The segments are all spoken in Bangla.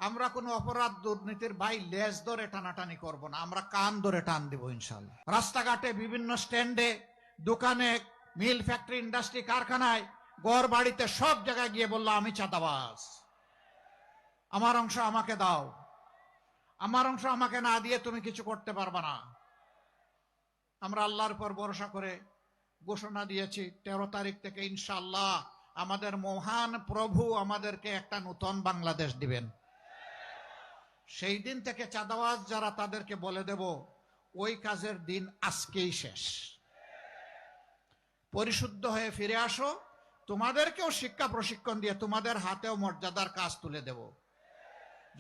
আমরা কোনো অপরাধ দুর্নীতির ভাই লেজ ধরে টানাটানি করব না, আমরা কান ধরে টান দিব ইনশাল্লাহ। রাস্তাঘাটে, বিভিন্ন স্ট্যান্ডে, দোকানে, মিল, ফ্যাক্টরি, ইন্ডাস্ট্রি, কারখানায়, ঘর বাড়িতে, সব জায়গায় গিয়ে বললো আমি চাঁদাবাজ, আমার অংশ আমাকে দাও, আমার অংশ আমাকে না দিয়ে তুমি কিছু করতে পারবা না। আমরা আল্লাহর উপর ভরসা করে ঘোষণা দিয়েছি 13 তারিখ থেকে ইনশাআল্লাহ আমাদের মহান প্রভু আমাদেরকে একটা নতুন বাংলাদেশ দিবেন। সেই দিন থেকে চাঁদাবাজ যারা, তাদেরকে বলে দেব ওই কাজের দিন আজকেই শেষ। পরিশুদ্ধ হয়ে ফিরে আসো, তোমাদেরকেও শিক্ষা প্রশিক্ষণ দিয়ে তোমাদের হাতেও মর্যাদার কাজ তুলে দেব।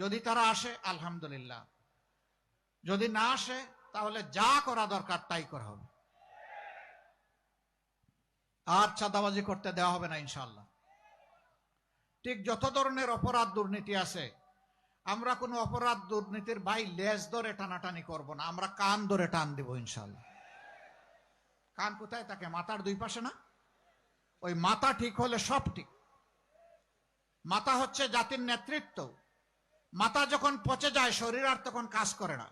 যদি তারা আসে আলহামদুলিল্লাহ, যদি না আসে তাহলে যা করা দরকার তাই করা হবে, আর চাঁদাবাজি করতে দেওয়া হবে না ইনশাআল্লাহ। ঠিক যত ধরনের অপরাধ দুর্নীতি আছে, আমরা কোনো অপরাধ দুর্নীতির ভাই লেজ ধরে টানাটানি করব না, আমরা কান ধরে টান দিব ইনশাআল্লাহ। কান কোথায় থাকে? মাথার দুই পাশে না? ওই মাথা ঠিক হলে সব ঠিক। মাথা হচ্ছে জাতির নেতৃত্ব। মাথা যখন পচে যায় শরীর আর তখন কাজ করে না।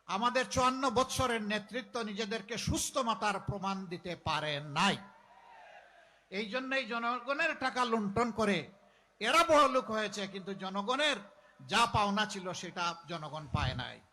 আমাদের 54 বৎসরের নেতৃত্ব নিজেদেরকে সুস্থ মাথার প্রমাণ দিতে পারে নাই। এই জন্যই জনগণের টাকা লুণ্ঠন করে এরা বড়লোক হয়েছে, কিন্তু জনগণের যা পাওনা ছিল সেটা জনগণ পায় নাই।